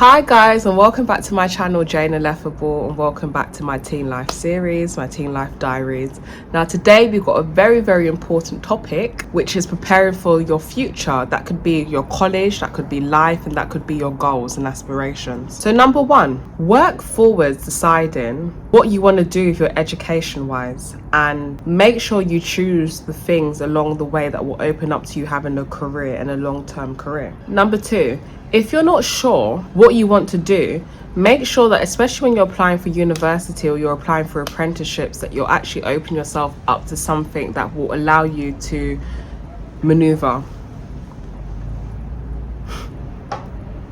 Hi guys, and welcome back to my channel, Jane Ineffable, and welcome back to my teen life series, my teen life diaries. Now today we've got a very important topic, which is preparing for your future. That could be your college, that could be life, and that could be your goals and aspirations. So number one, work forwards deciding what you want to do with your education wise, and make sure you choose the things along the way that will open up to you having a career and a long-term career. Number two, if you're not sure what you want to do, make sure that, especially when you're applying for university or you're applying for apprenticeships, that you're actually opening yourself up to something that will allow you to maneuver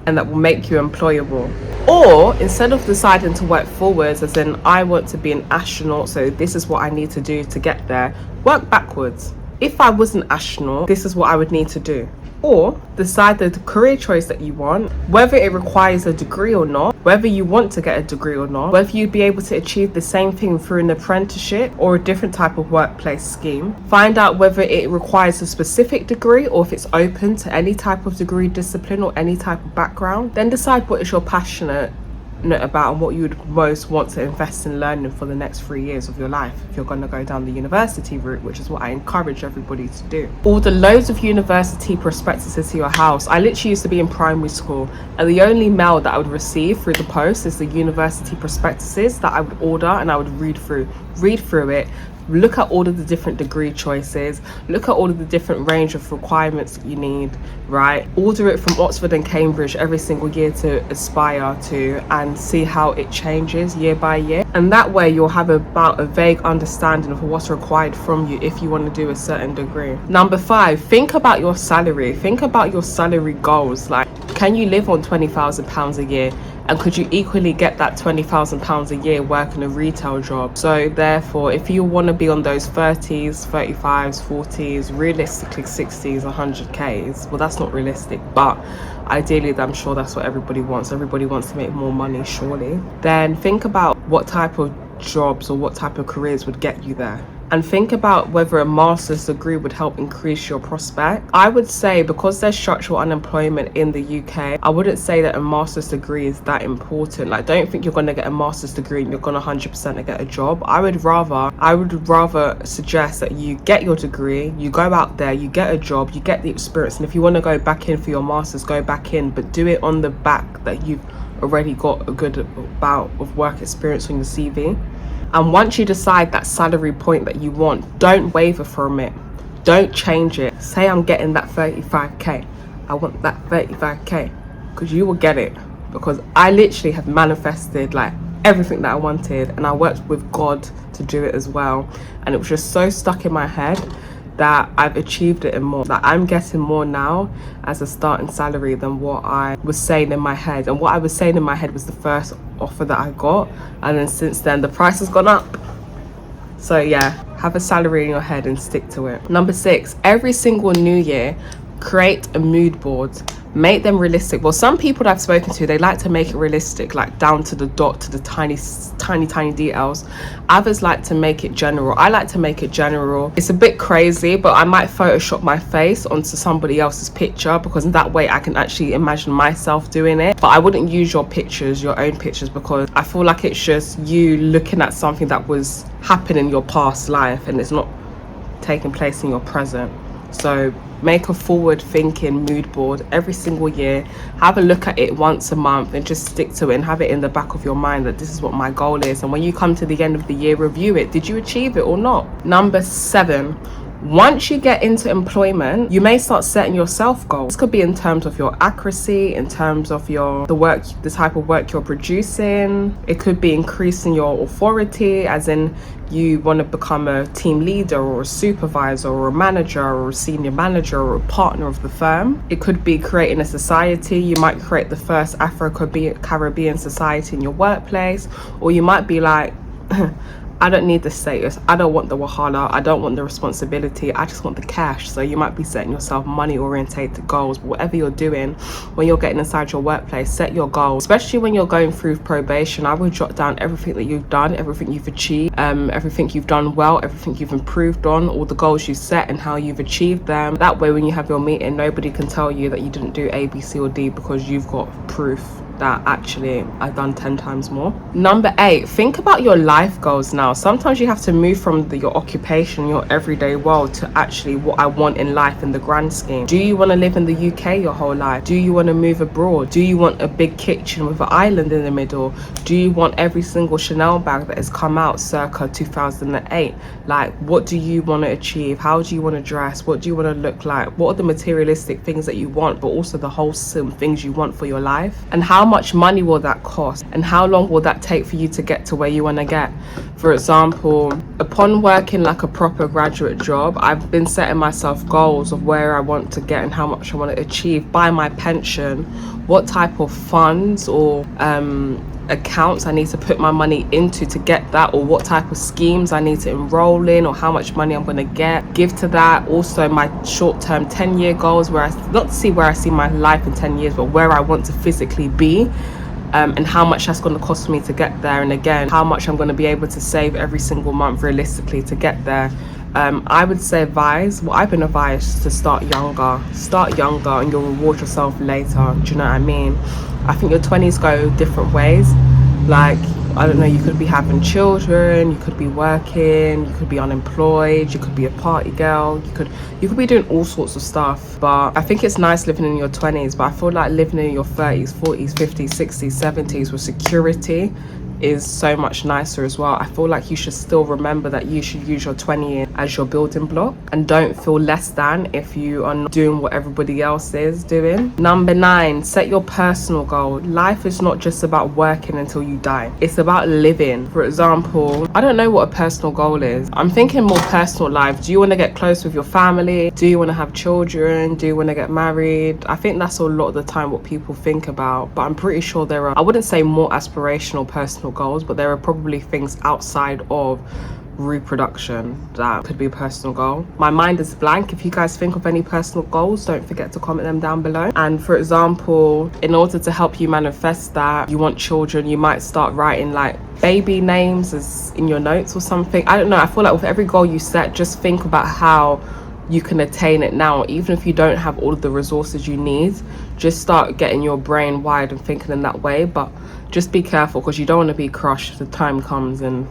and that will make you employable. Or instead of deciding to work forwards, as in I want to be an astronaut, so this is what I need to do to get there, work backwards. If I was an astronaut, this is what I would need to do. Or decide the career choice that you want, whether it requires a degree or not, whether you want to get a degree or not, whether you'd be able to achieve the same thing through an apprenticeship or a different type of workplace scheme. Find out whether it requires a specific degree or if it's open to any type of degree, discipline, or any type of background. Then decide what is your passionate about and what you would most want to invest in learning for the next 3 years of your life if you're going to go down the university route, which is what I encourage everybody to do. Order loads of university prospectuses to your house. I literally used to be in primary school, and the only mail that I would receive through the post is the university prospectuses that I would order, and I would read through it, look at all of the different degree choices, look at all of the different range of requirements that you need, right? Order it from Oxford and Cambridge every single year to aspire to, and see how it changes year by year. And that way you'll have about a vague understanding of what's required from you if you want to do a certain degree. Number five, think about your salary. Think about your salary goals. Like, can you live on £20,000 a year? And could you equally get that £20,000 a year working a retail job? So therefore, if you want to be on those 30s, 35s, 40s, realistically 60s, 100Ks, well, that's not realistic, but ideally, I'm sure that's what everybody wants. Everybody wants to make more money, surely. Then think about what type of jobs or what type of careers would get you there. And think about whether a master's degree would help increase your prospect. I would say, because there's structural unemployment in the UK, I wouldn't say that a master's degree is that important. Like, don't think you're going to get a master's degree and you're going to 100% get a job. I would rather suggest that you get your degree, you go out there, you get a job, you get the experience, and if you want to go back in for your master's, go back in, but do it on the back that you've already got a good bout of work experience on your CV. And once you decide that salary point that you want, don't waver from it. Don't change it. Say, I'm getting that 35K. I want that 35K, because you will get it. Because I literally have manifested like everything that I wanted, and I worked with God to do it as well. And it was just so stuck in my head that I've achieved it and more. That I'm getting more now as a starting salary than what I was saying in my head. And what I was saying in my head was the first offer that I got, and then since then the price has gone up. So yeah, have a salary in your head and stick to it. Number six, every single new year, create a mood board. Make them realistic. Well, some people that I've spoken to, they like to make it realistic, like down to the dot, to the tiny details. Others like to make it general. I like to make it general. It's a bit crazy, but I might Photoshop my face onto somebody else's picture, because in that way I can actually imagine myself doing it. But I wouldn't use your pictures, your own pictures, because I feel like it's just you looking at something that was happening in your past life and it's not taking place in your present. So make a forward thinking mood board every single year. Have a look at it once a month and just stick to it, and have it in the back of your mind that this is what my goal is. And when you come to the end of the year, review it. Did you achieve it or not? Number seven, once you get into employment, you may start setting yourself goals. This could be in terms of your accuracy, in terms of the type of work you're producing. It could be increasing your authority, as in you want to become a team leader or a supervisor or a manager or a senior manager or a partner of the firm. It could be creating a society. You might create the first Afro-Caribbean society in your workplace, or you might be like, I don't need the status, I don't want the wahala, I don't want the responsibility, I just want the cash. So you might be setting yourself money orientated goals. But whatever you're doing, when you're getting inside your workplace, set your goals. Especially when you're going through probation, I would jot down everything that you've done, everything you've achieved, everything you've done well, everything you've improved on, all the goals you set and how you've achieved them. That way when you have your meeting, nobody can tell you that you didn't do A, B, C or D, because you've got proof that actually I've done 10 times more. Number 8, think about your life goals now. Sometimes you have to move from your occupation, your everyday world, to actually what I want in life in the grand scheme. Do you want to live in the UK your whole life? Do you want to move abroad? Do you want a big kitchen with an island in the middle? Do you want every single Chanel bag that has come out circa 2008? Like, what do you want to achieve? How do you want to dress? What do you want to look like? What are the materialistic things that you want, but also the wholesome things you want for your life? And how much money will that cost? And how long will that take for you to get to where you want to get? For example, upon working like a proper graduate job, I've been setting myself goals of where I want to get and how much I want to achieve by my pension, what type of funds or accounts I need to put my money into to get that, or what type of schemes I need to enroll in, or how much money I'm going to give to that. Also my short-term 10-year goals, where I not to see where I see my life in 10 years, but where I want to physically be, and how much that's going to cost me to get there, and again how much I'm going to be able to save every single month realistically to get there. I would say I've been advised to start younger and you'll reward yourself later. Do you know what I mean? I think your 20s go different ways. Like, I don't know, you could be having children, you could be working, you could be unemployed, you could be a party girl, you could be doing all sorts of stuff. But I think it's nice living in your 20s, but I feel like living in your 30s, 40s, 50s, 60s, 70s with security is so much nicer as well. I feel like you should still remember that you should use your 20 as your building block, and don't feel less than if you are not doing what everybody else is doing. Number 9, set your personal goal. Life is not just about working until you die, it's about living. For example, I don't know what a personal goal is. I'm thinking more personal life. Do you want to get close with your family? Do you want to have children? Do you want to get married? I think that's a lot of the time what people think about, but I'm pretty sure there are, I wouldn't say more aspirational personal goals, but there are probably things outside of reproduction that could be a personal goal. My mind is blank. If you guys think of any personal goals, don't forget to comment them down below. And for example, in order to help you manifest that you want children, you might start writing like baby names as in your notes or something. I don't know, I feel like with every goal you set, just think about how you can attain it now. Even if you don't have all of the resources you need, just start getting your brain wired and thinking in that way. But just be careful, because you don't want to be crushed if the time comes and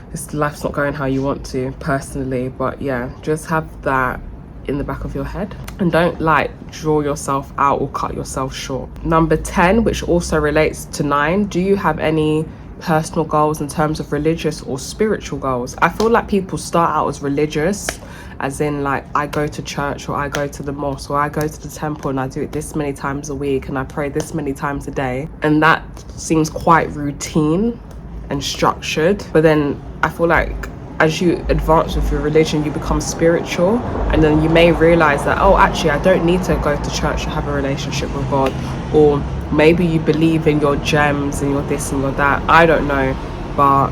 this life's not going how you want to, personally. But yeah, just have that in the back of your head and don't like draw yourself out or cut yourself short. Number 10, which also relates to 9, do you have any personal goals in terms of religious or spiritual goals? I feel like people start out as religious, as in like I go to church, or I go to the mosque, or I go to the temple and I do it this many times a week and I pray this many times a day, and that seems quite routine and structured. But then I feel like as you advance with your religion, you become spiritual, and then you may realize that, oh, actually I don't need to go to church to have a relationship with God. Or maybe you believe in your gems and your this and your that, I don't know, but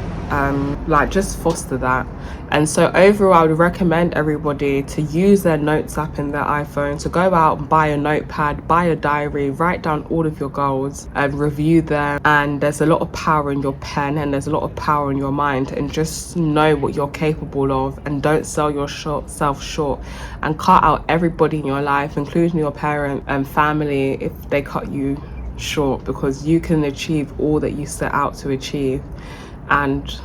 like just foster that. And so overall, I would recommend everybody to use their notes app in their iPhone, to go out and buy a notepad, buy a diary, write down all of your goals and review them. And there's a lot of power in your pen, and there's a lot of power in your mind, and just know what you're capable of, and don't sell yourself short, and cut out everybody in your life, including your parent and family, if they cut you short, because you can achieve all that you set out to achieve. And